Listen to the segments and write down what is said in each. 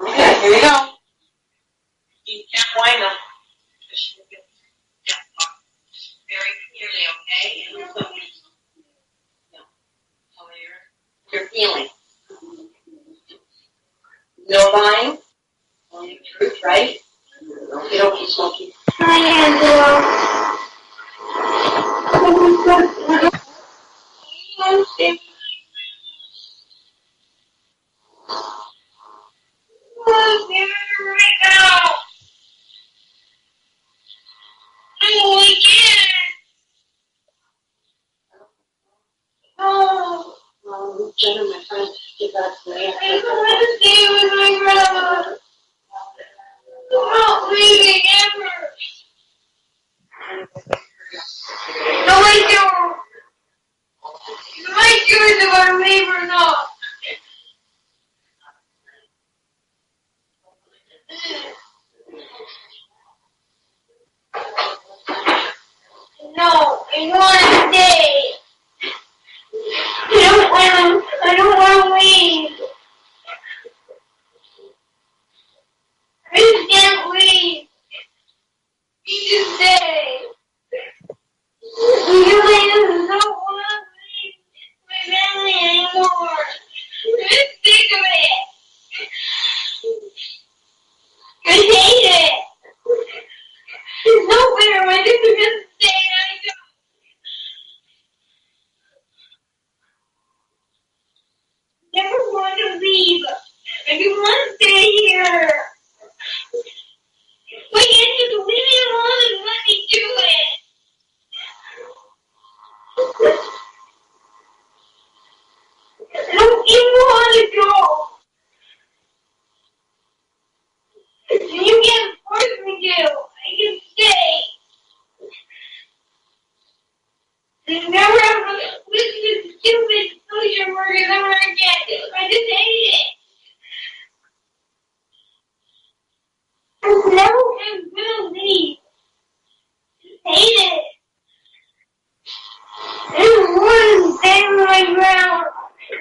Okay, here you go. You can't wind them. Very clearly, okay? No. Tell me your feeling. No lying. Only the truth, right? You don't keep smoking. Hi, Angela. Jenna, my friend, get back to me. I want to stay with my brother. I'm not leaving ever. No, I don't. My choice if I leave or not. No, I want to stay. I don't want to leave. I just can't leave. You just stay. You guys don't want to leave my family anymore. I'm just sick of it. I hate it. It's no fair. My sister doesn't stay and I don't. Never want to leave. I just want to stay here. Why can't you just leave me alone and let me do it? I don't even want to go. You can't force me to. I can stay. And never have to listen to stupid social workers ever again. I just hate it. I never am gonna leave. I hate it. I don't want to stay with my grandma,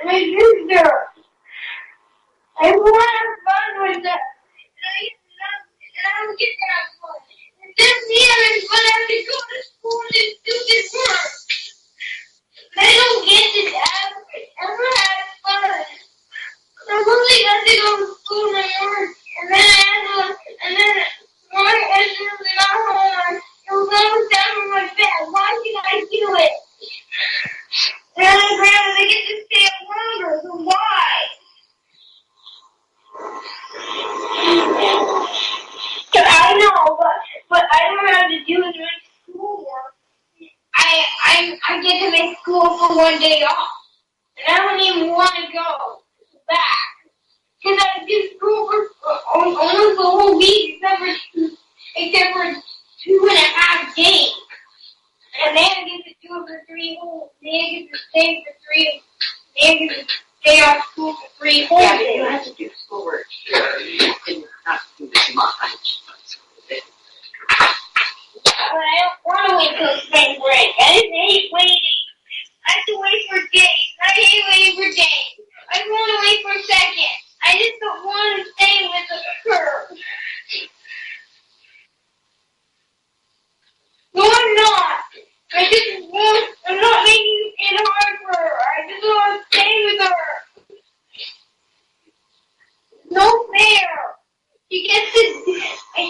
my sister. I want to have fun with them. And I don't get that fun. And then me and my brother have to go to school and do this work. But I don't get to ever have fun. I only got to go to school and work. And then my husband's not home. It was always down on my bed. Why can I do it? And my grandma, they get to stay up longer. So why? I know, but I don't have to do it during schoolwork. I get to make school for one day off. And I don't even want to go back. Because I did school for almost the whole week except for 2.5 days. And they get to do it for 3 whole days. They get to stay for 3. They get to stay off school for 3 whole days. Yeah, but you have to do schoolwork here. You have to do this month. But I don't want to wait till spring break. I just hate waiting. I have to wait for days. I hate waiting for days. I want to wait for seconds. I just don't want to stay with her. No, I'm not. I'm not making it hard for her. I just want to stay with her. No fair. I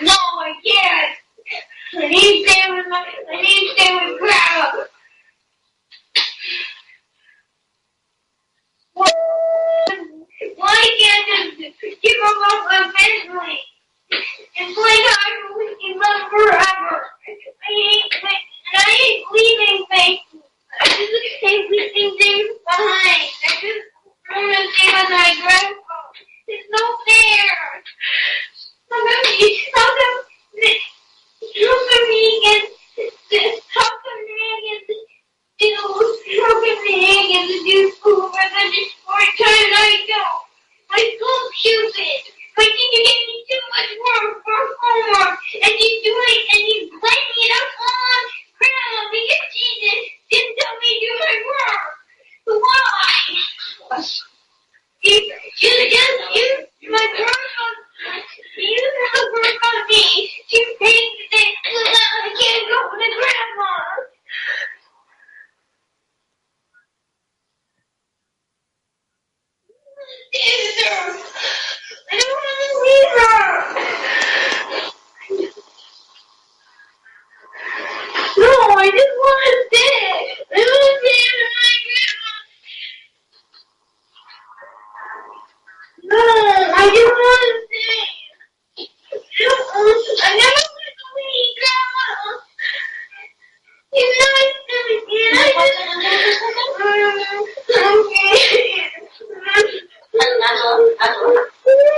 No, I can't. I need to stay with Grandma. Why can't I just give up on my family? It's like I can love forever. I ain't leaving things. I just ain't leaving things behind. I just want to stay with my grandpa. It's no fair. How come me do school for the short time I don't? My school's stupid. But you give me too much work for homework, and you blame it up on Grandma because she didn't tell me to do my work. Why? My grandma, you have work on me. You think that I can't go to Grandma. I don't want to leave her. No, I just want to stay. I want to stay with my grandma. No, I just want to stay. I never want to leave Grandma. You're nice to me, and I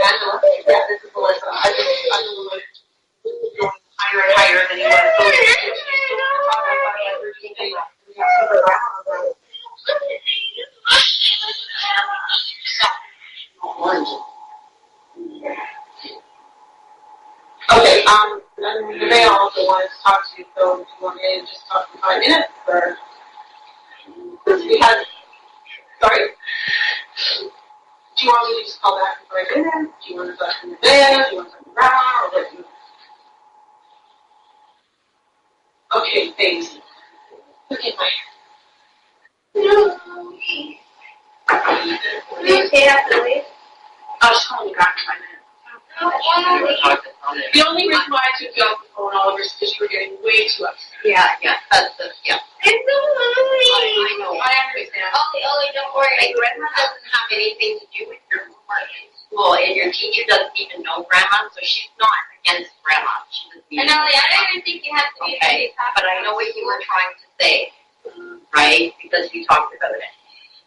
Angela, yeah, this is Melissa. I just going higher and higher than he was. Okay, the mayor also wanted to talk to you, so do you want me to just talk for 5 minutes, or? Because we had, sorry? Do you want me to just call back for 5 minutes? Do you want to talk to the mayor? Do you want to talk to Grandma, or what do you? Okay, thanks. Okay, bye. No. Will you stay after leave? I'll just call you back in 5 minutes. The only reason why I took you off the phone, Oliver, is because you were getting way too upset. Yeah, that's the, yeah. I'm so hungry. I know, I understand. Ollie, don't worry. My grandma doesn't have anything to do with your homework in school, and your teacher doesn't even know Grandma, so she's not against Grandma. She doesn't even And Ollie, I don't even think you have to be okay, but I know what you were trying to say, right? Because you talked about it.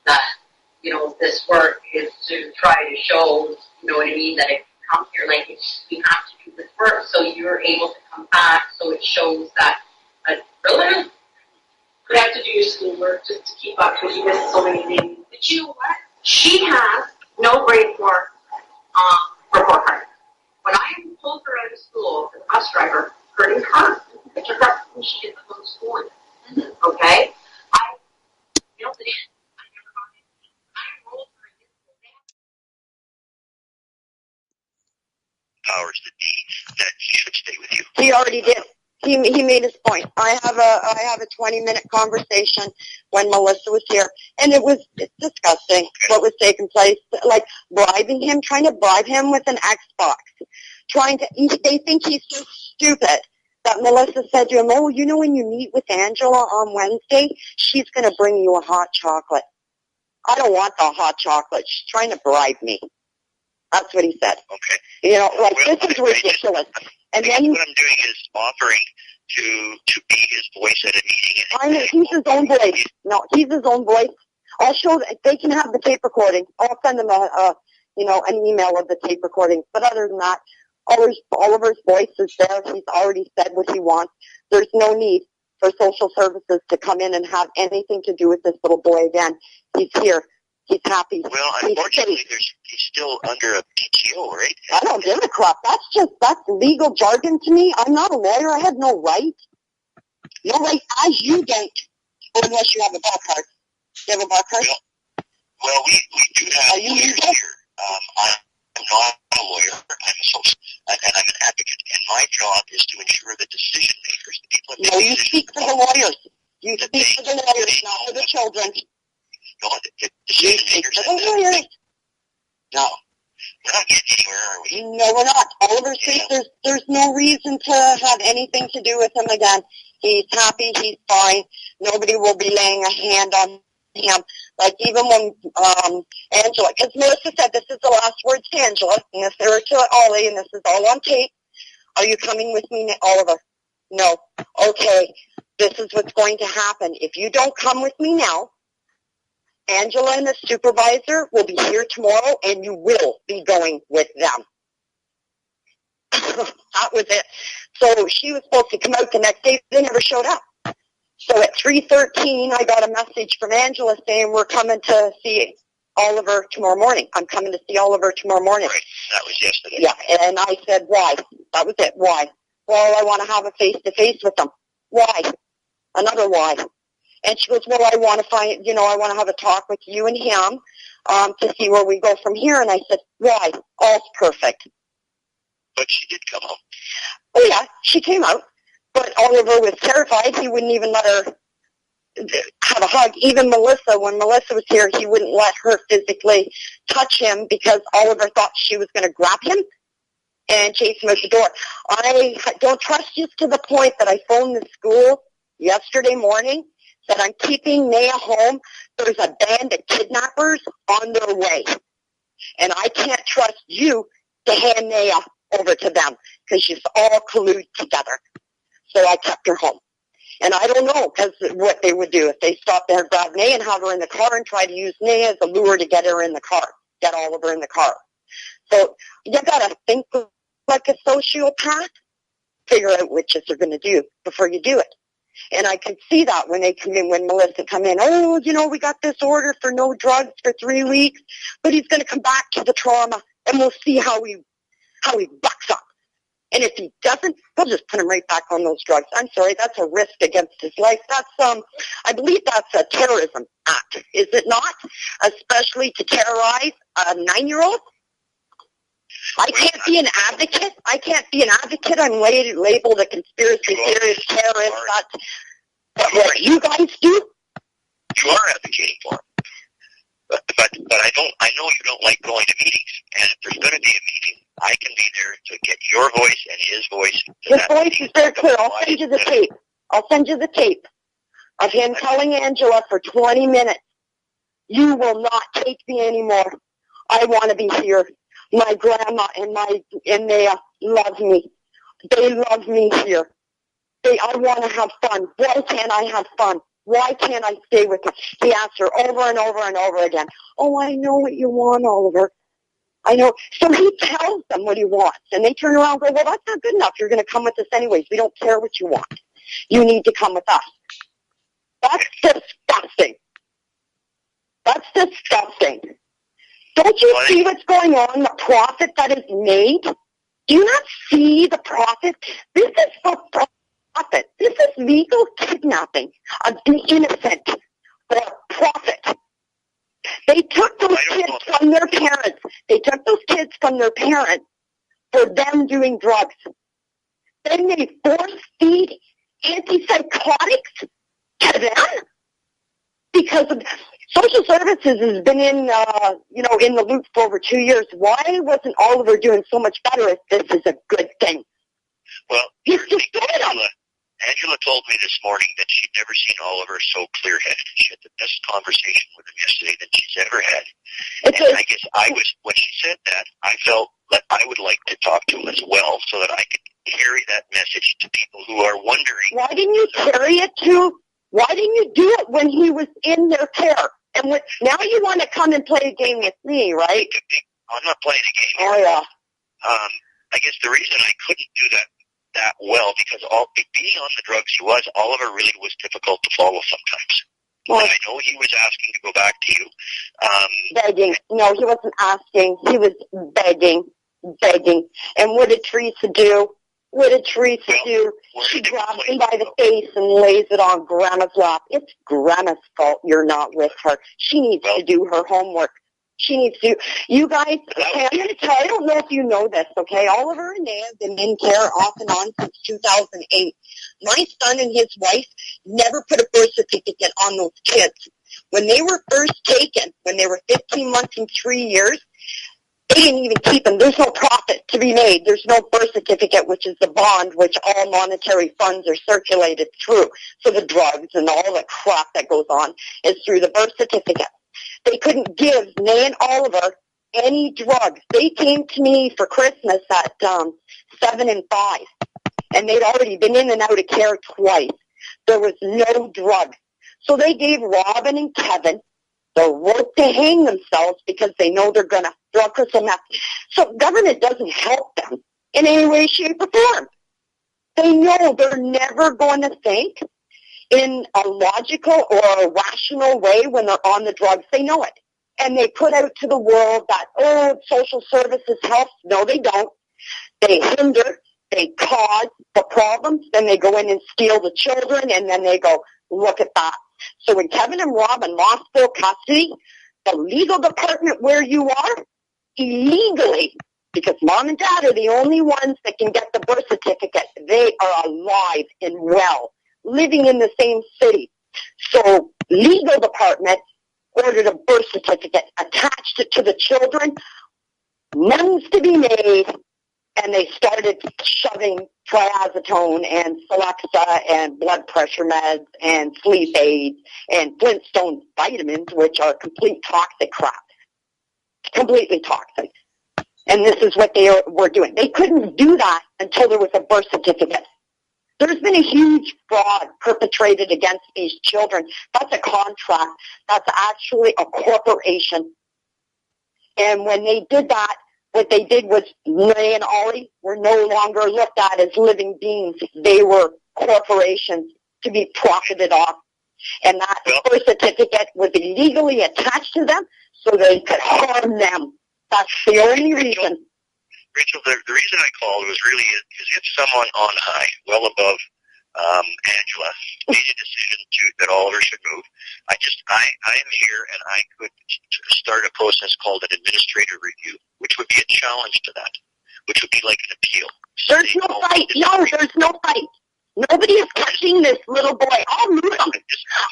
That, this work is to try to show, you know what I mean, that it come here, like we have to do this work, so you're able to come back, so it shows that really You have to do your schoolwork just to keep up because you miss so many things. But you know what? She has no grade for report card. When I pulled her out of school, the bus driver hurting her, I took her and she didn't go to school. Okay? I built it in. I never got it. I enrolled her in this. Powers that he should stay with you. He already did. He made his point. I have a 20-minute conversation when Melissa was here, and it's disgusting what was taking place. Like bribing him, trying to bribe him with an Xbox, they think he's so stupid that Melissa said to him, "Oh, when you meet with Angela on Wednesday, she's going to bring you a hot chocolate." I don't want the hot chocolate. She's trying to bribe me. That's what he said. Okay. This is ridiculous. And then what I'm doing is offering to be his voice at a meeting. I know he's his own voice. No, he's his own voice. I'll show that they can have the tape recording. I'll send them an email of the tape recording. But other than that, Oliver's voice is there. He's already said what he wants. There's no need for social services to come in and have anything to do with this little boy again. He's here. He's happy. Well, unfortunately, he's still under a PTO, right? I don't give a crap. That's legal jargon to me. I'm not a lawyer. I have no right. No right as you don't, unless you have a bar card. You have a bar card? Well, we do have lawyers here. I'm not a lawyer. I'm a social, and I'm an advocate. And my job is to ensure that decision makers, the people that you speak for the lawyers. You speak for the lawyers, not for the children. The decision makers. No, not getting anywhere, are we? No, we're not. Oliver says there's no reason to have anything to do with him again. He's happy. He's fine. Nobody will be laying a hand on him. Like even when Angela, because Melissa said this is the last words to Angela, and this are to Ollie, and this is all on tape. Are you coming with me, Oliver? No. Okay. This is what's going to happen. If you don't come with me now, Angela and the supervisor will be here tomorrow, and you will be going with them. That was it. So she was supposed to come out the next day. They never showed up. So at 3:13, I got a message from Angela saying, we're coming to see Oliver tomorrow morning. I'm coming to see Oliver tomorrow morning. Right. That was yesterday. Yeah, and I said, why? That was it. Why? Well, I want to have a face-to-face with them. Why? Another why. And she goes, well, I want to have a talk with you and him to see where we go from here. And I said, why? All's perfect. But she did come home. Oh, yeah, she came out. But Oliver was terrified. He wouldn't even let her have a hug. Even Melissa, when Melissa was here, he wouldn't let her physically touch him because Oliver thought she was going to grab him and chase him out the door. I don't trust you to the point that I phoned the school yesterday morning, said I'm keeping Naya home. There's a band of kidnappers on their way. And I can't trust you to hand Naya over to them because you've all collude together. So I kept her home. And I don't know what they would do if they stopped there and grabbed Naya and have her in the car and try to use Naya as a lure to get her in the car, get Oliver in the car. So you got to think like a sociopath, figure out what you're going to do before you do it. And I could see that when they come in, when Melissa come in, oh, we got this order for no drugs for 3 weeks, but he's going to come back to the trauma and we'll see how he bucks up. And if he doesn't, we'll just put him right back on those drugs. I'm sorry, that's a risk against his life. That's, I believe that's a terrorism act, is it not? Especially to terrorize a 9-year-old? I can't be an advocate. I'm labeled a conspiracy theorist, terrorist. That's what you guys do. You are advocating for him. But I know you don't like going to meetings. And if there's going to be a meeting, I can be there to get your voice and his voice. His voice is very clear. I'll send you the tape of him telling Angela for 20 minutes, you will not take me anymore. I want to be here. My grandma and they love me. They love me here. I want to have fun. Why can't I have fun? Why can't I stay with her? He asked her over and over and over again. Oh, I know what you want, Oliver. I know. So he tells them what he wants. And they turn around and go, well, that's not good enough. You're going to come with us anyways. We don't care what you want. You need to come with us. That's disgusting. That's disgusting. Don't you see what's going on, the profit that is made? Do you not see the profit? This is for profit. This is legal kidnapping of the innocent for profit. They took those kids from their parents. They took those kids from their parents for them doing drugs. Then they force-feed antipsychotics to them because of social services has been in the loop for over 2 years. Why wasn't Oliver doing so much better if this is a good thing? Well, He's destroyed them. Angela told me this morning that she'd never seen Oliver so clear-headed. She had the best conversation with him yesterday that she's ever had. And I guess when she said that, I felt that I would like to talk to him as well so that I could carry that message to people who are wondering. Why didn't you do it when he was in their care? And now you want to come and play a game with me, right? I'm not playing a game. Oh, yeah. I guess the reason I couldn't do that well, because being on the drugs he was, Oliver really was difficult to follow sometimes. Well, and I know he was asking to go back to you. Begging. No, he wasn't asking. He was begging. And what did Teresa do? She grabs him by the face and lays it on Grandma's lap. It's Grandma's fault you're not with her. She needs to do her homework. She needs to. You guys, okay, I'm going to tell you, I don't know if you know this, okay? Oliver and Naya have been in care off and on since 2008. My son and his wife never put a birth certificate on those kids. When they were first taken, when they were 15 months and 3 years, They didn't even keep them. There's no profit to be made. There's no birth certificate, which is the bond which all monetary funds are circulated through. So the drugs and all the crap that goes on is through the birth certificate. They couldn't give May and Oliver any drugs. They came to me for Christmas at 7 and 5, and they'd already been in and out of care twice. There was no drugs. So they gave Robin and Kevin the rope to hang themselves because they know they're going to drug crystal meth. So government doesn't help them in any way, shape, or form. They know they're never going to think in a logical or a rational way when they're on the drugs. They know it. And they put out to the world that, oh, social services helps. No, they don't. They hinder. They cause the problems. Then they go in and steal the children, and then they go, look at that. So when Kevin and Robin lost full custody, the legal department where you are, illegally, because mom and dad are the only ones that can get the birth certificate, they are alive and well, living in the same city. So legal department ordered a birth certificate, attached it to the children, none's to be made, and they started shoving triazotone and Celexa and blood pressure meds and sleep aids and Flintstone vitamins, which are complete toxic crap. Completely toxic. And this is what they were doing. They couldn't do that until there was a birth certificate. There's been a huge fraud perpetrated against these children. That's a contract. That's actually a corporation. And when they did that, what they did was Ray and Ollie were no longer looked at as living beings. They were corporations to be profited off. And that birth certificate was illegally attached to them so they could harm them. That's the only reason. Rachel, the reason I called was really because if someone on high, well above Angela, made a decision that Oliver should move, I am here and I could start a process called an administrative review, which would be a challenge to that, which would be like an appeal. There's no fight. No, there's no fight. Nobody is touching this little boy. I'll move him.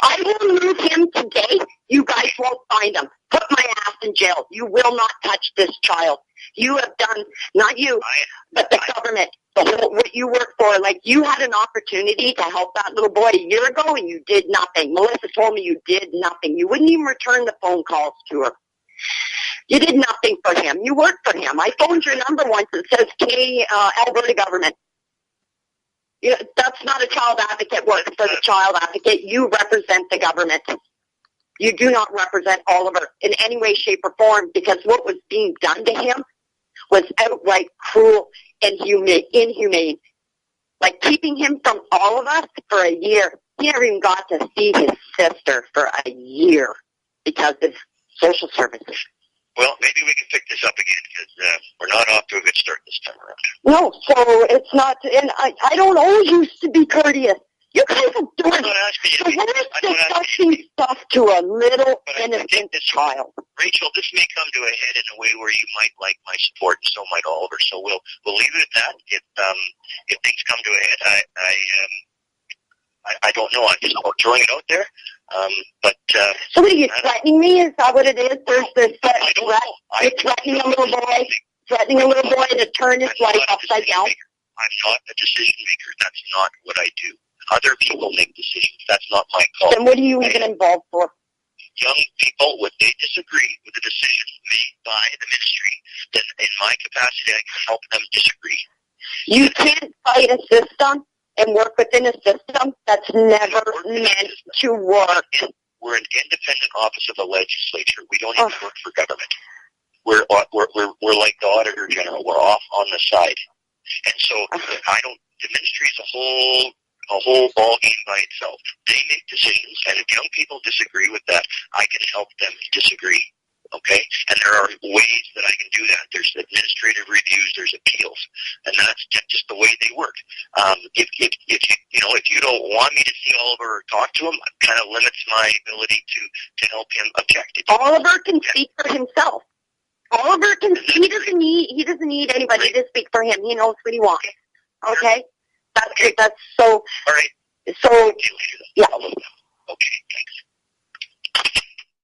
I will move him today. You guys won't find him. Put my ass in jail. You will not touch this child. You have done, not you, but the government, what you work for. Like, you had an opportunity to help that little boy a year ago, and you did nothing. Melissa told me you did nothing. You wouldn't even return the phone calls to her. You did nothing for him. You worked for him. I phoned your number once. It says Alberta government. That's not a child advocate work for the child advocate. You represent the government. You do not represent Oliver in any way, shape, or form, because what was being done to him was outright cruel and inhumane. Like keeping him from all of us for a year. He never even got to see his sister for a year because of social services. Well, maybe we can pick this up again because we're not off to a good start this time around. No, so it's not, and I don't owe you to be courteous. You guys are doing the worst disgusting stuff to a little innocent child. Rachel, this may come to a head in a way where you might like my support, and so might Oliver. So we'll leave it at that. If things come to a head, I don't know. I'm just throwing it out there. So what are you threatening me? Is that what it is? There's this threat. You're threatening a little boy to turn his life upside down. I'm not a decision maker. That's not what I do. Other people make decisions. That's not my call. Then what are you even involved for? Young people, when they disagree with the decision made by the ministry, then in my capacity, I can help them disagree. You can't fight a system and work within a system that's never meant to work. We're an independent office of the legislature. We don't even work for government. We're like the Auditor General. We're off on the side. And so the ministry is a whole ball game by itself. They make decisions, and if young people disagree with that, I can help them disagree. Okay? And there are ways that I can do that. There's administrative reviews, there's appeals, and that's just the way they work. If you don't want me to see Oliver or talk to him, it kind of limits my ability to help him object. Oliver can speak for himself. Oliver can. He doesn't need anybody to speak for him. He knows what he wants. Okay. That's so. All right. So. See you later, yeah. Okay. Thanks.